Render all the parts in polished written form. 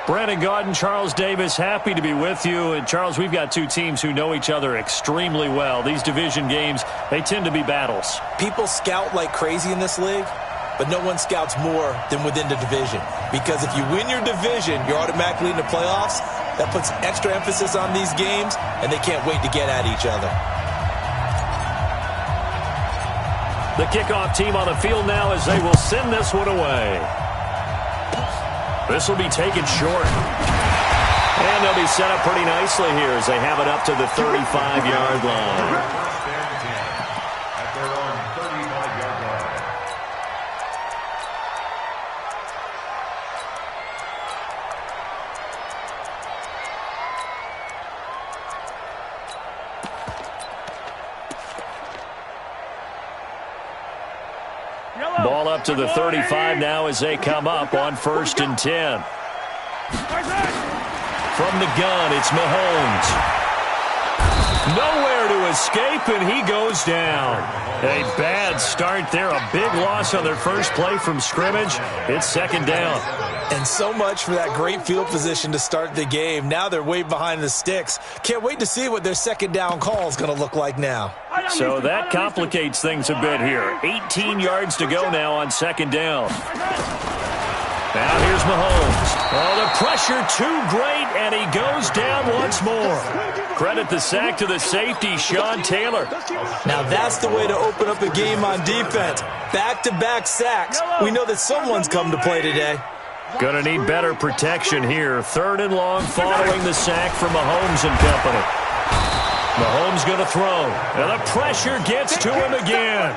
Brandon Gaudin, Charles Davis, happy to be with you. And, Charles, we've got two teams who know each other extremely well. These division games, they tend to be battles. People scout like crazy in this league, but no one scouts more than within the division. Because if you win your division, you're automatically in the playoffs. That puts extra emphasis on these games, and they can't wait to get at each other. The kickoff team on the field now as they will send this one away. This will be taken short. And they'll be set up pretty nicely here as they have it up to the 35-yard line. Ball up to the 35 now as they come up on 1st and 10. From the gun, it's Mahomes. Nowhere to escape, and he goes down. A bad start there. A big loss on their first play from scrimmage. It's 2nd down. And so much for that great field position to start the game. Now they're way behind the sticks. Can't wait to see what their 2nd down call is going to look like now. So that complicates things a bit here. 18 yards to go now on 2nd down. Now here's Mahomes. Oh, the pressure too great, and he goes down once more. Credit the sack to the safety, Sean Taylor. Now that's the way to open up a game on defense. Back-to-back sacks. We know that someone's come to play today. Going to need better protection here. 3rd and long following the sack from Mahomes and company. Mahomes going to throw. And the pressure gets to him again.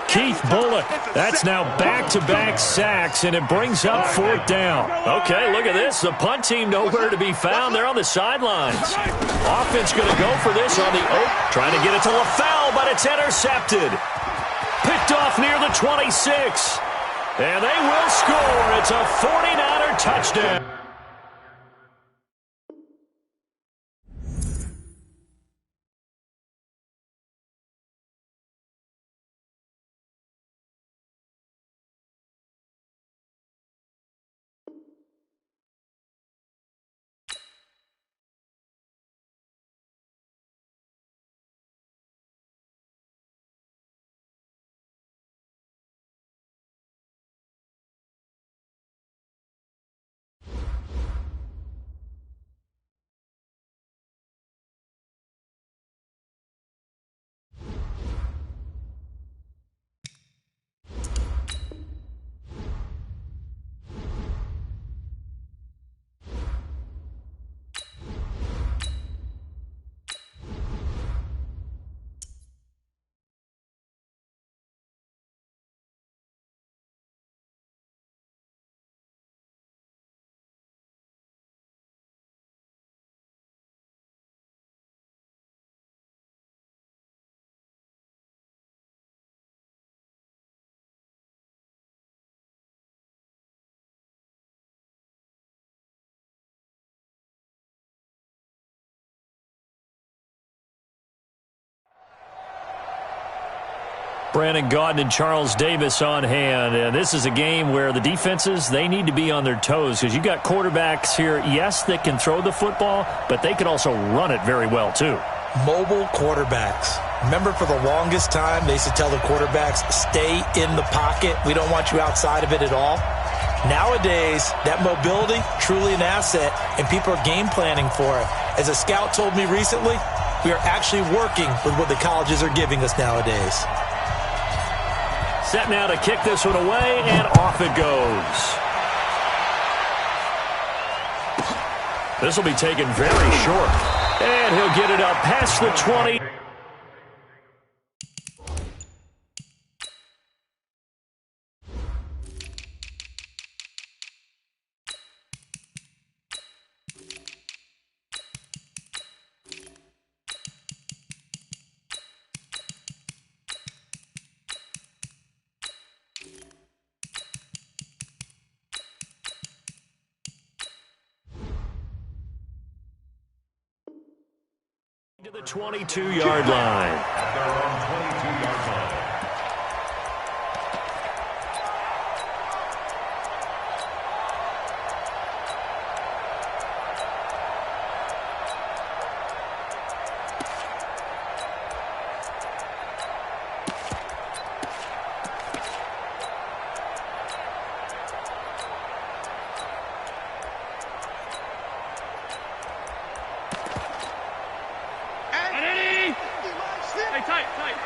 Keith Bullock. That's now back-to-back sacks, and it brings up 4th down. Okay, look at this. The punt team nowhere to be found. They're on the sidelines. Offense going to go for this on the trying to get it to LaFell, but it's intercepted. Picked off near the 26. And they will score. It's a 49er touchdown. Brandon Gaudin and Charles Davis on hand. And this is a game where the defenses, they need to be on their toes because you've got quarterbacks here, yes, that can throw the football, but they can also run it very well, too. Mobile quarterbacks. Remember, for the longest time, they used to tell the quarterbacks, stay in the pocket. We don't want you outside of it at all. Nowadays, that mobility, truly an asset, and people are game planning for it. As a scout told me recently, we are actually working with what the colleges are giving us nowadays. Set now to kick this one away, and off it goes. This will be taken very short. And he'll get it up past the 20. To the 22-yard line.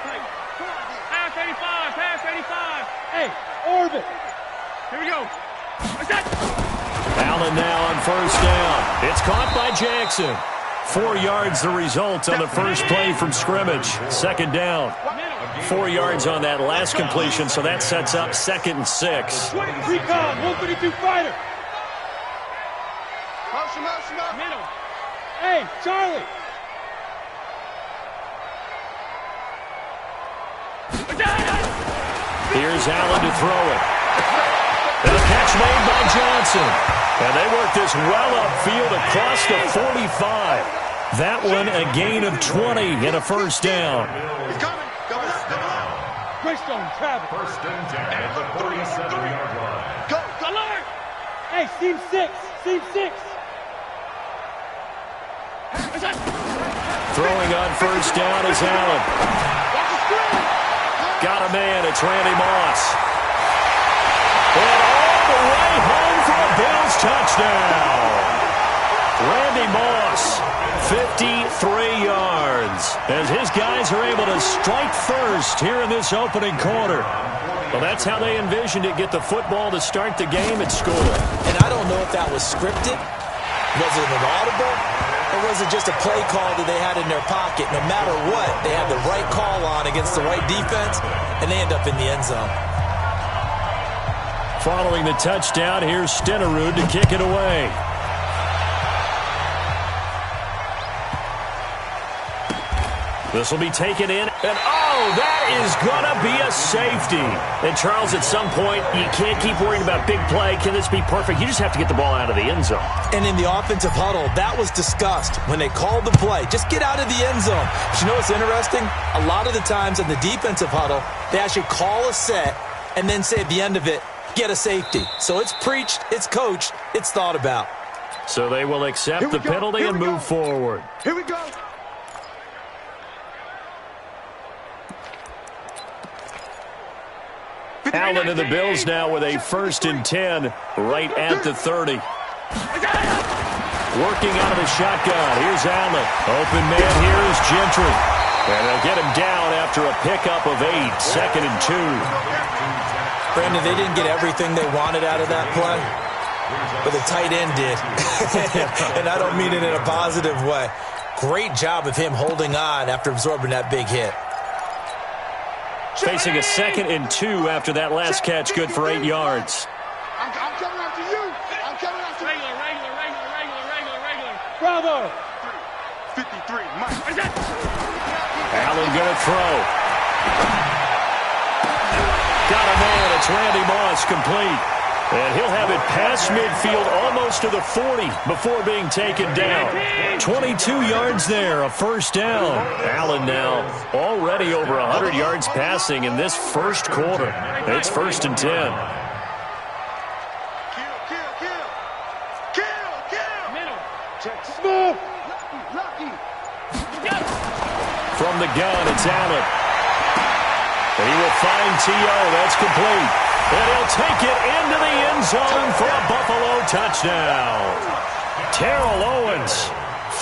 Pass 85, pass 85. Hey, orbit. Here we go. Allen now on first down. It's caught by Jackson. 4 yards the result on the first play from scrimmage. Second down. 4 yards on that last completion, so that sets up 2nd and 6. Recon, 132 fighter. Motion. Middle. Hey, Charlie. Here's Allen to throw it. And a catch made by Johnson. And they work this well upfield across the 45. That one a gain of 20 and a first down. He's coming. Double up. Greystone, Travis. First and 10 at the 47-yard line. Go. Alert. Hey, seam 6. Throwing on first down is Allen. Got a man. It's Randy Moss. And all the way home for a Bills touchdown. Randy Moss, 53 yards, as his guys are able to strike first here in this opening quarter. Well, that's how they envisioned it, get the football to start the game and score. And I don't know if that was scripted. Was it an audible? Or was it just a play call that they had in their pocket? No matter what, they had the right call on against the right defense, and they end up in the end zone. Following the touchdown, here's Stenerud to kick it away. This will be taken in, and that is going to be a safety. And Charles, at some point, you can't keep worrying about big play. Can this be perfect? You just have to get the ball out of the end zone. And in the offensive huddle, that was discussed when they called the play. Just get out of the end zone. But you know what's interesting? A lot of the times in the defensive huddle, they actually call a set and then say at the end of it, get a safety. So it's preached, it's coached, it's thought about. So they will accept the penalty and move forward. Here we go. Allen and the Bills now with a 1st and 10 right at the 30. Working out of the shotgun. Here's Allen. Open man here is Gentry. And they'll get him down after a pickup of 8. 2nd and 2. Brandon, they didn't get everything they wanted out of that play, but the tight end did. And I don't mean it in a positive way. Great job of him holding on after absorbing that big hit. Facing a 2nd and 2 after that last catch, good for 8 yards. I'm coming after you. I'm coming after you. Regular. Bravo. 53, Mike. Allen gonna throw. Got a man. It's Randy Moss, complete. And he'll have it past midfield almost to the 40 before being taken down. 22 yards there, a first down. Allen now already over 100 yards passing in this first quarter. It's 1st and 10. Kill. Middle. Check. Smooth. Lucky. From the gun, it's Allen. And he will find T.O. That's complete. And he'll take it into the end zone for a Buffalo touchdown. Terrell Owens,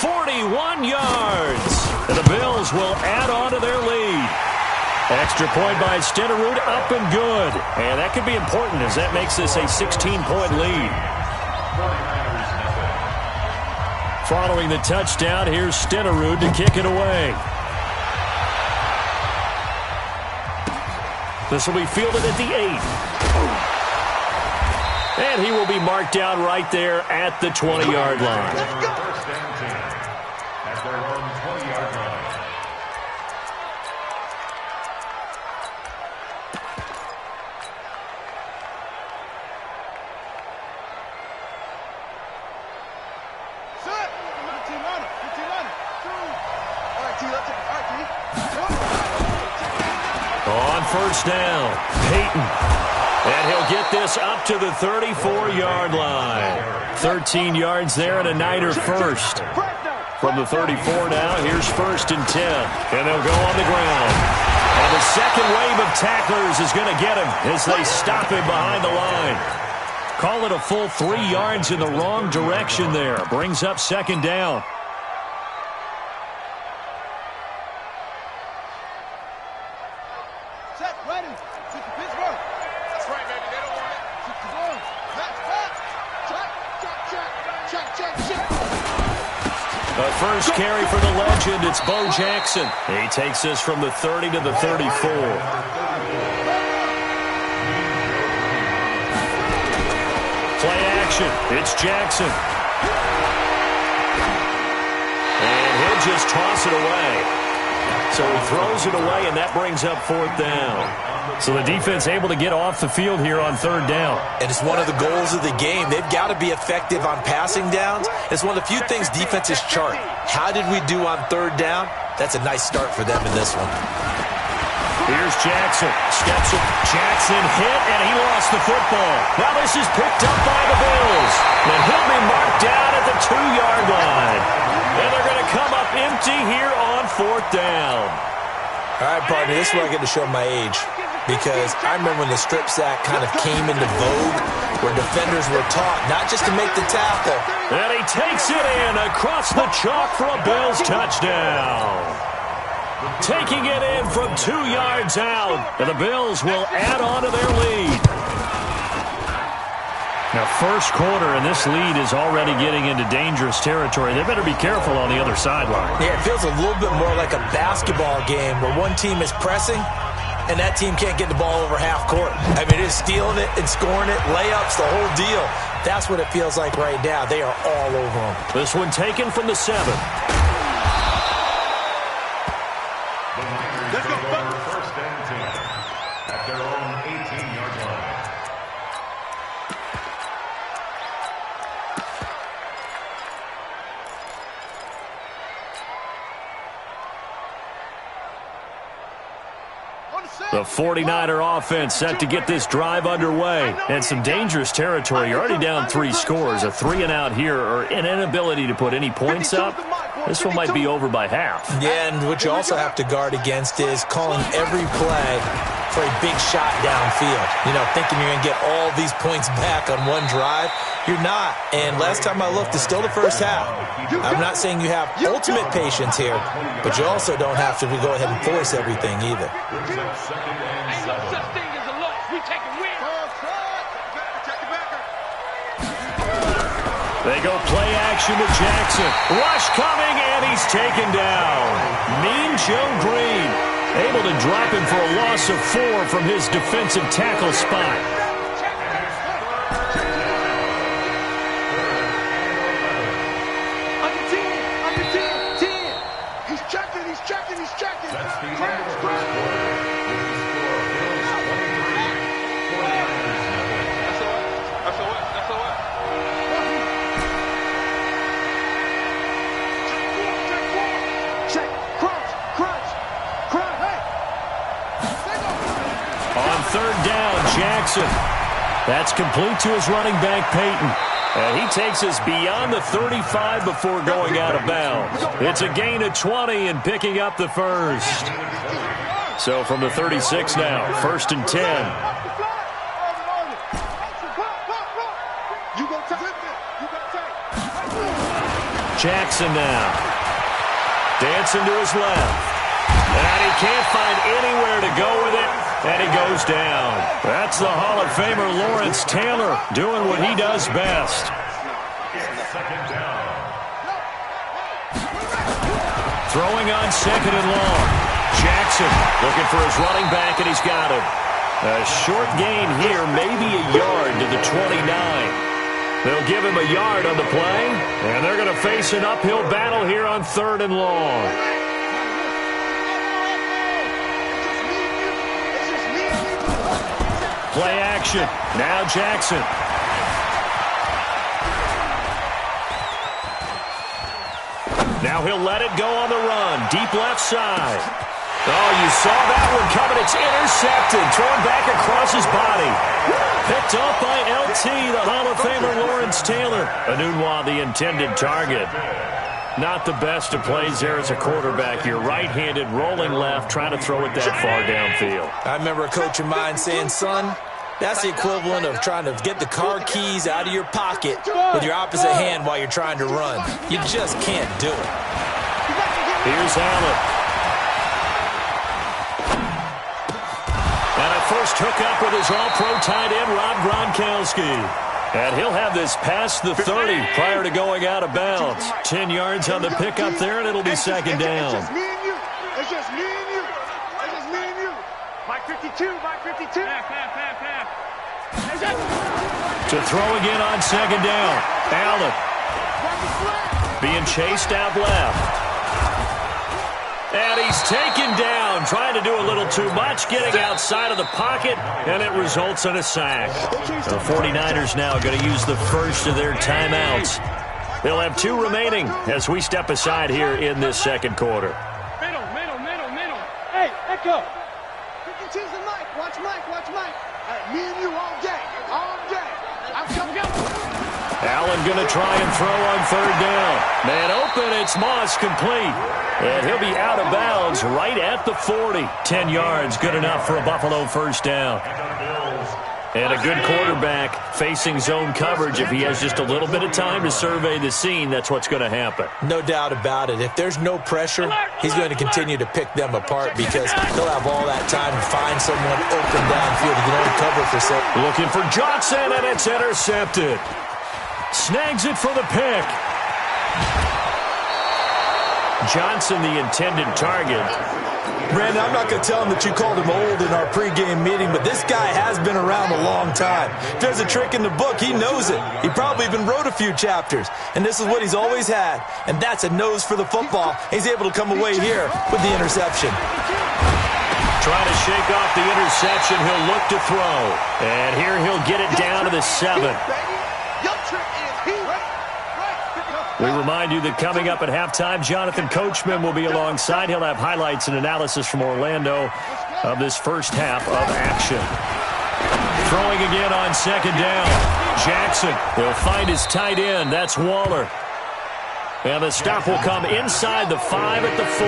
41 yards. And the Bills will add on to their lead. Extra point by Stenerud, up and good. And that could be important as that makes this a 16-point lead. Following the touchdown, here's Stenerud to kick it away. This will be fielded at the 8. And he will be marked down right there at the 20-yard line. First and 10 at their own 20-yard line. Set. Team runner. All right, T. Let's take it. All right, T. On first down, Peyton. And he'll get this up to the 34-yard line. 13 yards there and a Niner first. From the 34 now, here's 1st and 10. And they'll go on the ground. And the second wave of tacklers is going to get him as they stop him behind the line. Call it a full 3 yards in the wrong direction there. Brings up 2nd down. A first carry for the legend. It's Bo Jackson. He takes us from the 30 to the 34. Play action. It's Jackson. And he'll just toss it away. So he throws it away, and that brings up 4th down. So the defense able to get off the field here on 3rd down. And it's one of the goals of the game. They've got to be effective on passing downs. It's one of the few things defenses chart. How did we do on 3rd down? That's a nice start for them in this one. Here's Jackson. Steps it. Jackson hit, and he lost the football. Now this is picked up by the Bills. And he'll be marked down at the 2-yard line. And they're going to come up empty here on 4th down. All right, partner, this is where I get to show my age. Because I remember when the strip sack kind of came into vogue, where defenders were taught not just to make the tackle. And he takes it in across the chalk for a Bills touchdown. Taking it in from 2 yards out. And the Bills will add on to their lead. Now, first quarter, and this lead is already getting into dangerous territory. They better be careful on the other sideline. Yeah, it feels a little bit more like a basketball game where one team is pressing and that team can't get the ball over half court. I mean, it's stealing it and scoring it, layups, the whole deal. That's what it feels like right now. They are all over them. This one taken from the 7. Let's go. First and 10 at their own 18-yard line. The 49er offense set to get this drive underway. And some dangerous territory. You're already down 3 scores. A 3-and-out here, or an inability to put any points up. This one might be over by half. Yeah, and what you also have to guard against is calling every play for a big shot downfield. You know, thinking you're going to get all these points back on one drive. You're not. And last time I looked, it's still the first half. I'm not saying you have ultimate patience here, but you also don't have to go ahead and force everything either. They go play action to Jackson. Rush coming, and he's taken down. Mean Joe Green able to drop him for a loss of 4 from his defensive tackle spot. He's checking. That's the end of the first quarter. With the score of Bills 23, 49ers nothing. That's a what? Check. Crunch. Hey. On 3rd down, Jackson. That's complete to his running back, Peyton. And he takes us beyond the 35 before going out of bounds. It's a gain of 20 and picking up the first. So from the 36 now, 1st and 10. Jackson now. Dancing to his left. And he can't find anywhere to go with it. And he goes down. That's the Hall of Famer Lawrence Taylor doing what he does best. Second down. Throwing on 2nd and long. Jackson looking for his running back, and he's got him. A short gain here, maybe a yard to the 29. They'll give him a yard on the play, and they're going to face an uphill battle here on 3rd and long. Play action. Now Jackson. Now he'll let it go on the run. Deep left side. Oh, you saw that one coming. It's intercepted. Thrown back across his body. Picked off by LT, the Hall of Famer Lawrence Taylor. Anunwa, the intended target. Not the best of plays there as a quarterback. You're right-handed, rolling left, trying to throw it that far downfield. I remember a coach of mine saying, son, that's the equivalent of trying to get the car keys out of your pocket with your opposite hand while you're trying to run. You just can't do it. Here's Allen. And a first hookup with his all-pro tight end, Rob Gronkowski. And he'll have this past the 30 prior to going out of bounds. 10 yards on the pickup there, and it'll be second down. It's just me and you. It's just me and you. It's just me and you. Mike 52, Mike 52. To throw again on second down. Allen being chased out left. And he's taken down, trying to do a little too much, getting outside of the pocket, and it results in a sack. The 49ers now going to use the first of their timeouts. They'll have 2 remaining as we step aside here in this second quarter. Middle. Hey, Echo. 52's the Mike. Watch Mike. Me and you all day. I'm coming. Allen going to try and throw on third down. Man open, it's Moss complete. And he'll be out of bounds right at the 40. 10 yards, good enough for a Buffalo first down. And a good quarterback facing zone coverage. If he has just a little bit of time to survey the scene, that's what's going to happen. No doubt about it. If there's no pressure, he's going to continue to pick them apart because he'll have all that time to find someone open downfield. He can only cover for so. Looking for Johnson, and it's intercepted. Snags it for the pick. Johnson, the intended target. Brandon, I'm not going to tell him that you called him old in our pregame meeting, but this guy has been around a long time. If there's a trick in the book, he knows it. He probably even wrote a few chapters, and this is what he's always had, and that's a nose for the football. He's able to come away here with the interception. Trying to shake off the interception, he'll look to throw. And here he'll get it down to the 7. We remind you that coming up at halftime, Jonathan Coachman will be alongside. He'll have highlights and analysis from Orlando of this first half of action. Throwing again on second down. Jackson, he'll find his tight end. That's Waller. And the stop will come inside the 5 at the 4.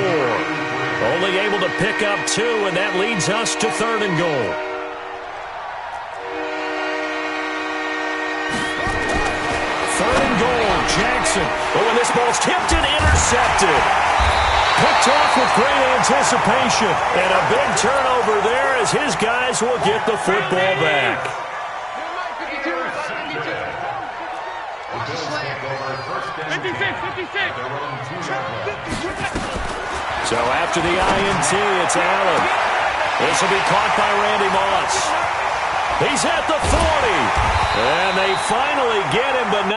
Only able to pick up 2, and that leads us to 3rd and goal. Jackson. Oh, and this ball's tipped and intercepted. Picked off with great anticipation. And a big turnover there as his guys will get the football back. So after the INT, it's Allen. This will be caught by Randy Moss. He's at the 40. And they finally get him, but now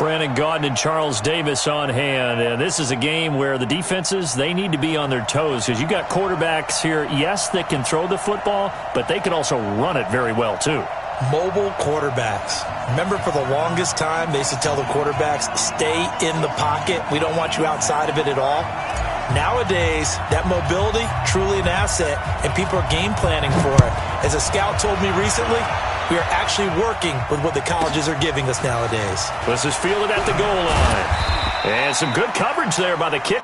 Brandon Gaudin and Charles Davis on hand. And this is a game where the defenses, they need to be on their toes because you got quarterbacks here, yes, that can throw the football, but they can also run it very well too. Mobile quarterbacks. Remember, for the longest time, they used to tell the quarterbacks, stay in the pocket. We don't want you outside of it at all. Nowadays, that mobility, truly an asset, and people are game planning for it. As a scout told me recently, we are actually working with what the colleges are giving us nowadays. This is fielded at the goal line. And some good coverage there by the kick.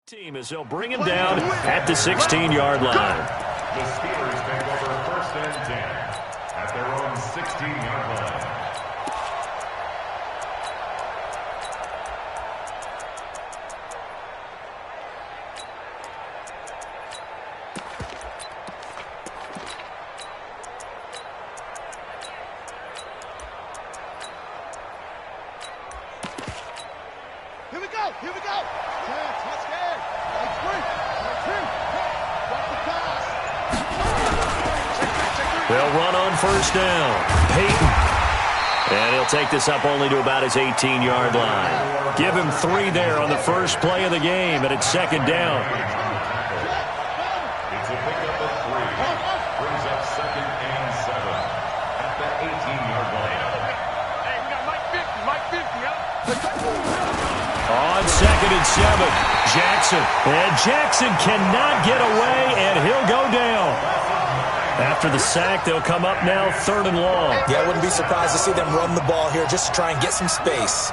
Team as they'll bring him down at the 16-yard line. The Steelers take over 1st and 10 at their own 16-yard line. Here we go, here we go. Touchdown. Like 3, like 2. Watch the pass. They'll run on 1st down. Peyton. And he'll take this up only to about his 18-yard line. Give him 3 there on the first play of the game, and it's 2nd down. It's a pickup of 3. Brings up 2nd and 7 at the 18-yard line. Hey, we got Mike 50, On 2nd and 7, Jackson. And Jackson cannot get away, and he'll go down. After the sack, they'll come up now 3rd and long. Yeah, I wouldn't be surprised to see them run the ball here just to try and get some space.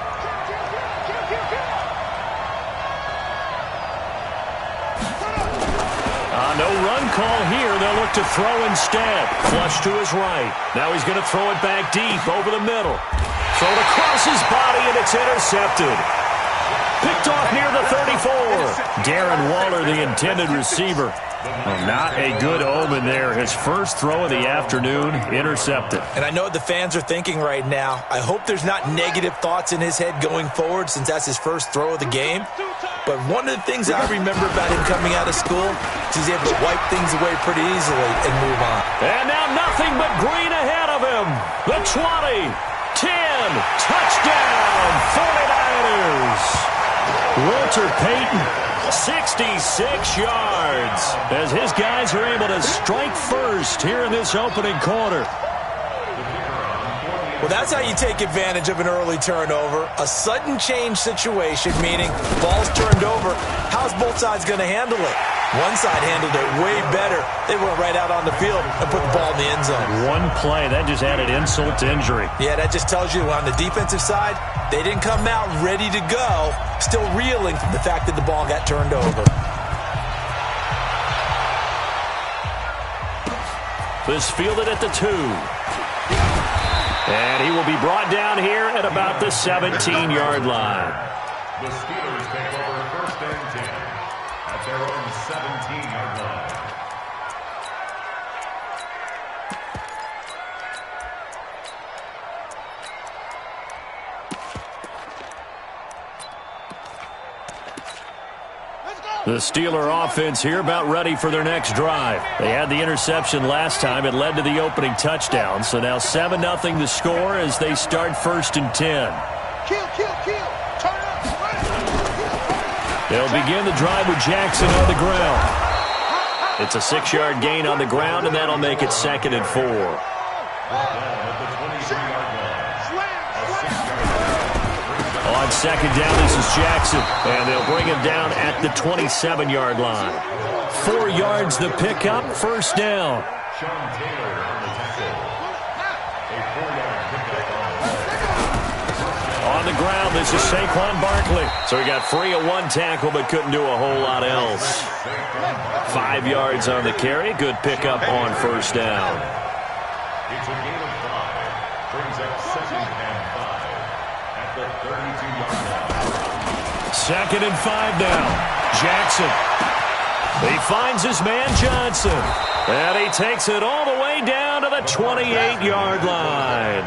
No run call here. They'll look to throw instead. Flush to his right. Now he's going to throw it back deep over the middle. Thrown across his body, and it's intercepted. Picked off near the 34. Darren Waller, the intended receiver. Well, not a good omen there. His first throw of the afternoon, intercepted. And I know what the fans are thinking right now. I hope there's not negative thoughts in his head going forward since that's his first throw of the game. But one of the things I remember about him coming out of school is he's able to wipe things away pretty easily and move on. And now nothing but green ahead of him. The 20, 10, touchdown, 49ers. Walter Payton, 66 yards, as his guys are able to strike first here in this opening quarter. Well, that's how you take advantage of an early turnover. A sudden change situation, meaning ball's turned over. How's both sides going to handle it? One side handled it way better. They went right out on the field and put the ball in the end zone. One play, that just added insult to injury. Yeah, that just tells you on the defensive side, they didn't come out ready to go, still reeling from the fact that the ball got turned over. This fielded at the 2. And he will be brought down here at about the 17-yard line. The Steelers take over 1st and 10 at their own 17-yard line. The Steeler offense here about ready for their next drive. They had the interception last time. It led to the opening touchdown. So now 7-0 the score as they start 1st and 10. Kill. Turn up. They'll begin the drive with Jackson on the ground. It's a 6-yard gain on the ground, and that'll make it 2nd and 4. On 2nd down, this is Jackson, and they'll bring him down at the 27-yard line. 4 yards the pickup, 1st down. Sean Taylor on the tackle. A 4-yard pickup on the ground, this is Saquon Barkley. So he got free of 1 tackle, but couldn't do a whole lot else. 5 yards on the carry, good pickup on 1st down. It's a gain of 5. Brings up 2nd and 5 at the 32-yard line. 2nd and 5 now. Jackson. He finds his man Johnson, and he takes it all the way down to the 28-yard line.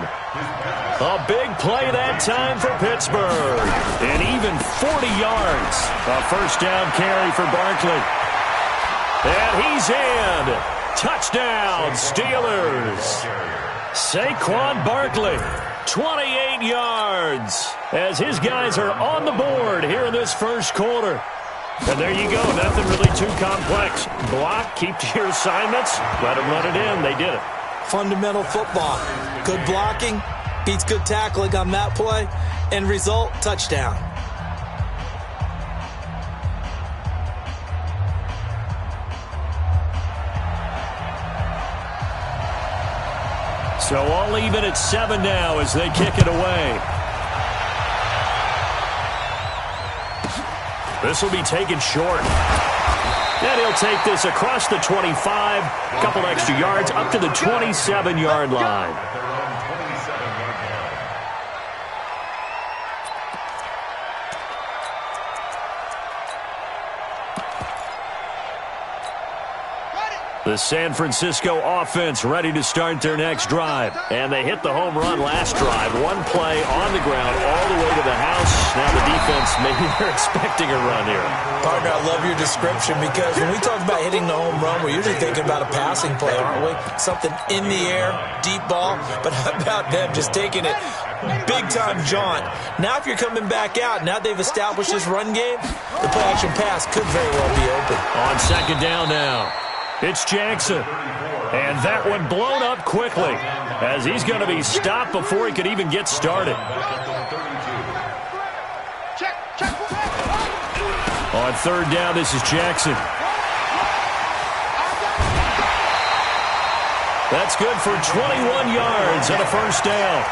A big play that time for Pittsburgh, and even 40 yards. A first down carry for Barkley. And he's in. Touchdown, Steelers. Saquon Barkley, 28 yards, as his guys are on the board here in this first quarter. And there you go. Nothing really too complex. Block, keep to your assignments, let them run it in. They did it. Fundamental football. Good blocking beats good tackling on that play. End result, touchdown. So all even at 7 now as they kick it away. This will be taken short. And he'll take this across the 25, a couple extra yards, up to the 27-yard line. The San Francisco offense ready to start their next drive. And they hit the home run last drive. One play on the ground all the way to the house. Now the defense, maybe they're expecting a run here. Partner, I love your description because when we talk about hitting the home run, we're usually thinking about a passing play, aren't we? Something in the air, deep ball. But how about them just taking it big-time jaunt? Now if you're coming back out, now they've established this run game, the play-action pass could very well be open. On second down now. It's Jackson, and that one blown up quickly as he's going to be stopped before he could even get started. On third down, this is Jackson. That's good for 21 yards and a first down.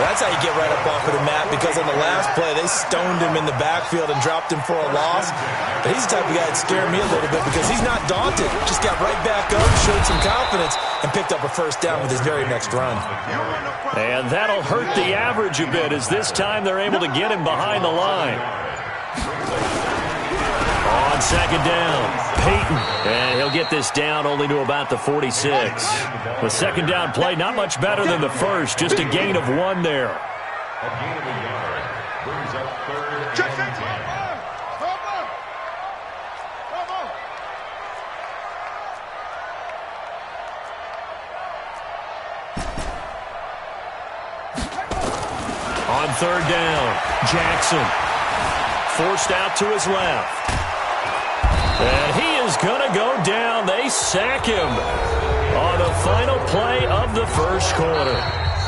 That's how you get right up off of the mat, because on the last play, they stoned him in the backfield and dropped him for a loss. But he's the type of guy that scared me a little bit because he's not daunted. Just got right back up, showed some confidence, and picked up a first down with his very next run. And that'll hurt the average a bit as this time they're able to get him behind the line. On second down, Peyton. And he'll get this down only to about the 46. The second down play, not much better than the first. Just a gain of 1 there. A gain of a yard. Brings up third and 10. On third down, Jackson. Forced out to his left. And he is going to go down. They sack him on the final play of the first quarter.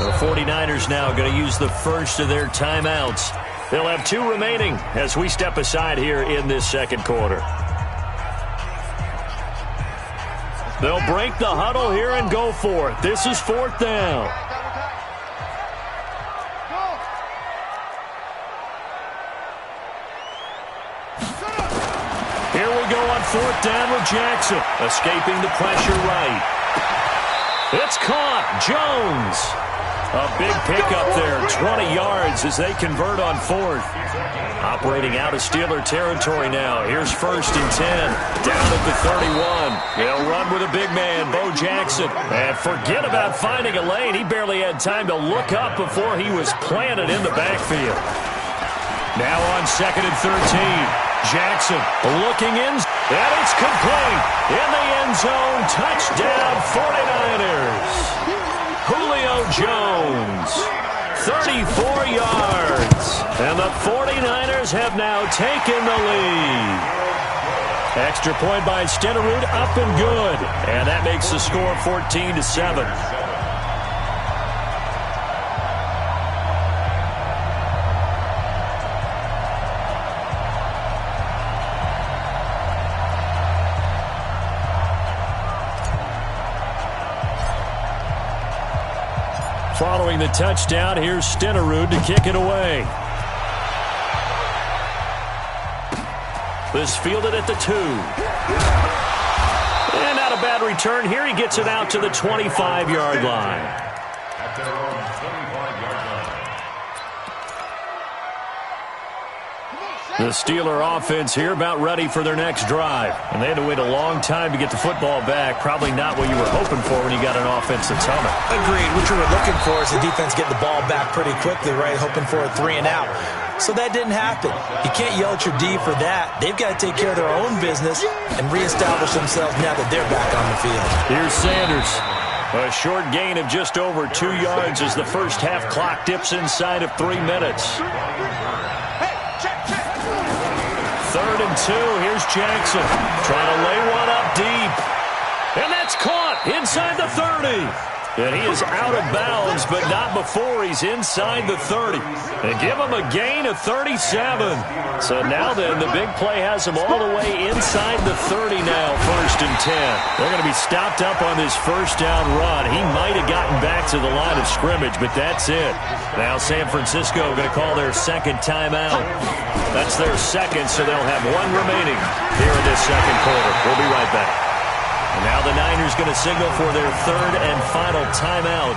The 49ers now going to use the first of their timeouts. They'll have 2 remaining as we step aside here in this second quarter. They'll break the huddle here and go for it. This is fourth down. Here we go on fourth down with Jackson. Escaping the pressure right. It's caught. Jones. A big pickup there. 20 yards as they convert on fourth. Operating out of Steeler territory now. Here's first and 10. Down at the 31. They'll run with a big man, Bo Jackson. And forget about finding a lane. He barely had time to look up before he was planted in the backfield. Now on second and 13. Jackson looking in, and it's complete. In the end zone, touchdown 49ers. Julio Jones, 34 yards. And the 49ers have now taken the lead. Extra point by Stenerud, up and good. And that makes the score 14-7. Following the touchdown, here's Stenerud to kick it away. This fielded at the 2. And not a bad return here. He gets it out to the 25-yard line. At their own 25-yard line. Come on, The Steeler offense here about ready for their next drive. And they had to wait a long time to get the football back. Probably not what you were hoping for when you got an offense that's humming. Agreed. What you were looking for is the defense getting the ball back pretty quickly, right? Hoping for a 3-and-out. So that didn't happen. You can't yell at your D for that. They've got to take care of their own business and reestablish themselves now that they're back on the field. Here's Sanders. A short gain of just over 2 yards as the first half clock dips inside of 3 minutes. 3rd and 2. Here's Jackson trying to lay one up deep. And that's caught inside the 30. And he is out of bounds, but not before he's inside the 30. And give him a gain of 37. So now then, the big play has him all the way inside the 30 now, 1st and 10. They're going to be stopped up on this first down run. He might have gotten back to the line of scrimmage, but that's it. Now San Francisco going to call their second timeout. That's their second, so they'll have one remaining here in this second quarter. We'll be right back. And now the Niners going to signal for their 3rd and final timeout.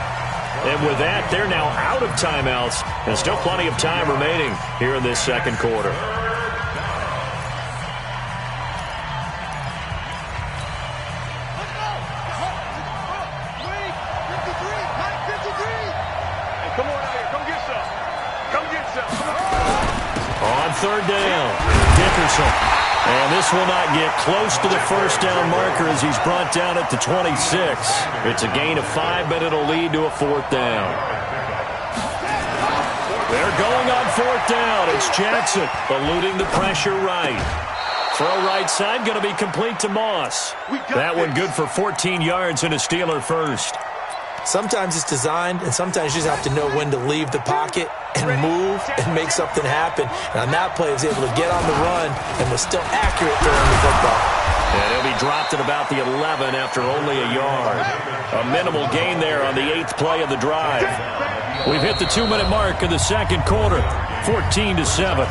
And with that, they're now out of timeouts. There's still plenty of time remaining here in this second quarter. On 3rd down, Dickerson. And this will not get close to the first down marker as he's brought down at the 26. It's a gain of 5, but it'll lead to a 4th down. They're going on 4th down. It's Jackson eluding the pressure right. Throw right side going to be complete to Moss. That one good for 14 yards and a Steeler first. Sometimes it's designed, and sometimes you just have to know when to leave the pocket and move and make something happen. And on that play, he was able to get on the run and was still accurate throwing the football. And he'll be dropped at about the 11 after only a yard. A minimal gain there on the 8th play of the drive. We've hit the 2-minute mark of the second quarter, 14-7.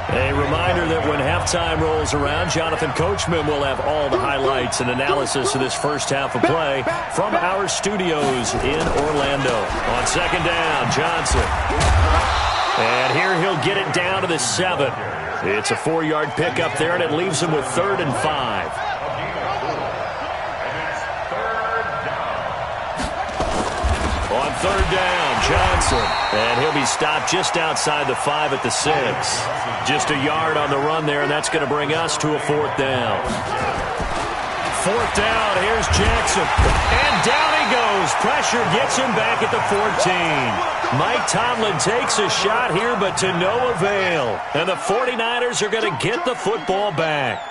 A reminder that when halftime rolls around, Jonathan Coachman will have all the highlights and analysis of this first half of play from our studios in Orlando. On 2nd down, Johnson. And here he'll get it down to the 7. It's a 4-yard pickup there, and it leaves him with 3rd and 5. On 3rd down, Johnson. And he'll be stopped just outside the 5 at the 6. Just a yard on the run there, and that's going to bring us to a 4th down. 4th down, here's Jackson. And down he goes. Pressure gets him back at the 14. Mike Tomlin takes a shot here, but to no avail. And the 49ers are going to get the football back.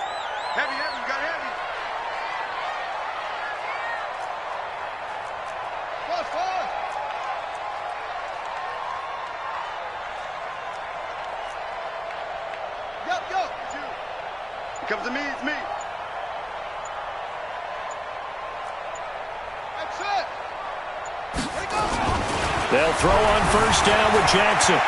Comes to me, it's me. That's it. There you go. They'll throw on 1st down with Jackson.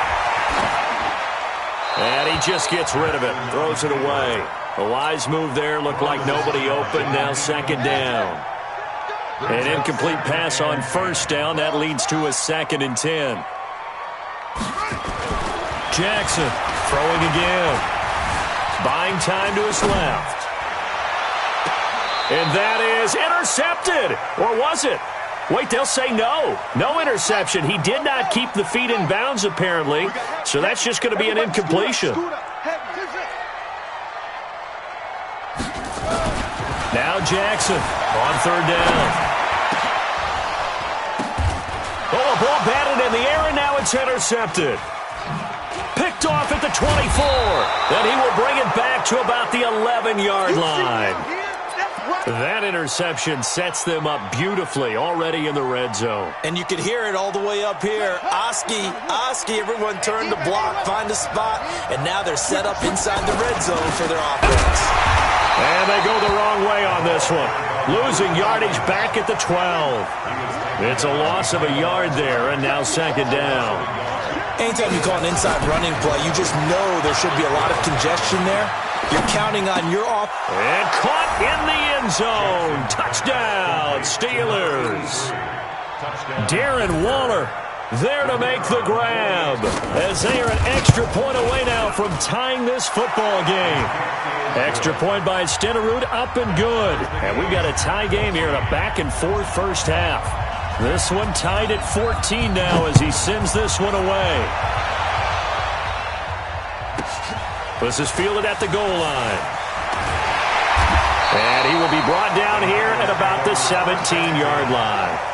And he just gets rid of it, throws it away. A wise move there, looked like nobody open, now 2nd down. An incomplete pass on 1st down, that leads to a 2nd and 10. Jackson throwing again. Buying time to his left. And that is intercepted. Or was it? Wait, they'll say no. No interception. He did not keep the feet in bounds, apparently. So that's just going to be an incompletion. Now Jackson on 3rd down. Oh, a ball batted in the air, and now it's intercepted. Picked off at the 24. Then he will bring it back to about the 11-yard line. That interception sets them up beautifully already in the red zone. And you can hear it all the way up here. Oski, everyone turned the block, find a spot, and now they're set up inside the red zone for their offense. And they go the wrong way on this one. Losing yardage back at the 12. It's a loss of a yard there, and now 2nd down. Anytime you call an inside running play, you just know there should be a lot of congestion there. You're counting on your off. And caught in the end zone. Touchdown, Steelers. Darren Waller There to make the grab, as they are an extra point away now from tying this football game. Extra point by Stenerud, up and good. And we've got a tie game here in a back-and-forth first half. This one tied at 14 now as he sends this one away. This is fielded at the goal line. And he will be brought down here at about the 17-yard line.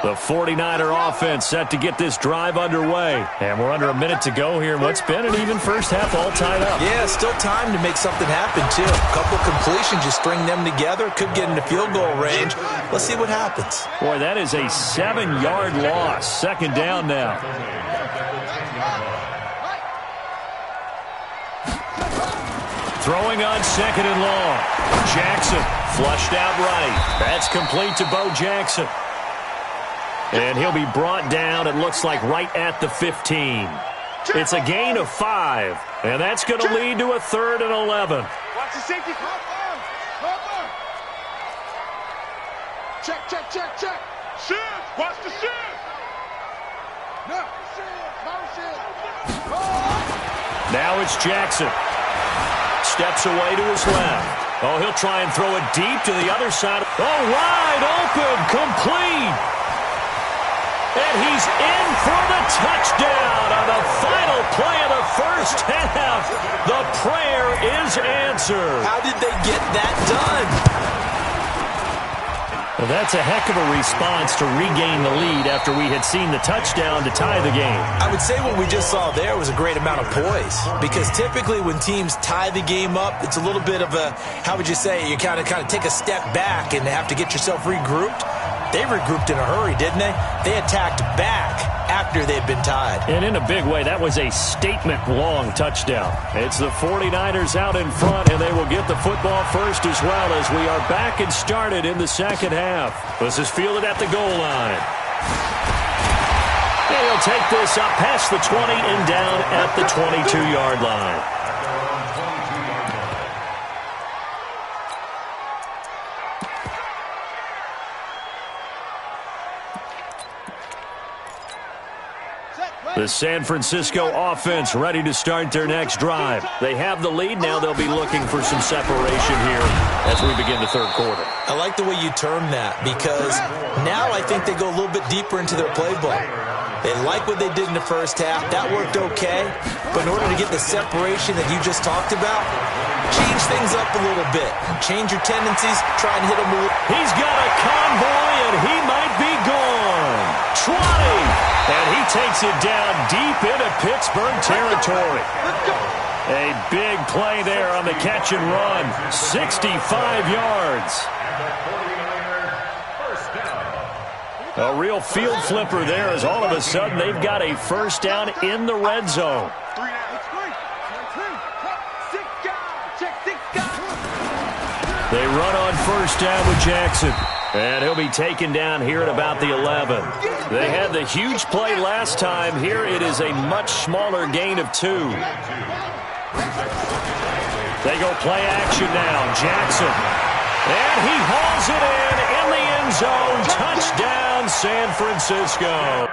The 49er offense set to get this drive underway. And we're under a minute to go here in what's been an even first half, all tied up. Yeah, still time to make something happen, too. A couple completions, just string them together. Could get into field goal range. Let's see what happens. Boy, that is a 7-yard loss. Second down now. Throwing on second and long. Jackson flushed out right. That's complete to Bo Jackson. And he'll be brought down, it looks like, right at the 15. It's a gain of 5, and that's going to lead to a 3rd and 11. Watch the safety. Check, check, check, check. Shift. Watch the shift. No. Now it's Jackson. Steps away to his left. Oh, he'll try and throw it deep to the other side. Oh, wide open, complete. And he's in for the touchdown on the final play of the first half. The prayer is answered. How did they get that done? Well, that's a heck of a response to regain the lead after we had seen the touchdown to tie the game. I would say what we just saw there was a great amount of poise, because typically when teams tie the game up, it's a little bit of a, how would you say, you kind of take a step back and have to get yourself regrouped. They regrouped in a hurry, didn't they? They attacked back after they'd been tied. And in a big way, that was a statement-long touchdown. It's the 49ers out in front, and they will get the football first as well as we are back and started in the second half. This is fielded at the goal line. And he'll take this up past the 20 and down at the 22-yard line. The San Francisco offense ready to start their next drive. They have the lead. Now they'll be looking for some separation here as we begin the third quarter. I like the way you term that, because now I think they go a little bit deeper into their playbook. They like what they did in the first half. That worked okay. But in order to get the separation that you just talked about, change things up a little bit. Change your tendencies. Try and hit them a little. He's got a convoy, and he might be gone. 20. And he takes it down deep into Pittsburgh territory. A big play there on the catch and run. 65 yards. A real field flipper there, as all of a sudden they've got a first down in the red zone. They run on first down with Jackson. And he'll be taken down here at about the 11. They had the huge play last time. Here it is a much smaller gain of 2. They go play action now. Jackson. And he hauls it in the end zone. Touchdown, San Francisco.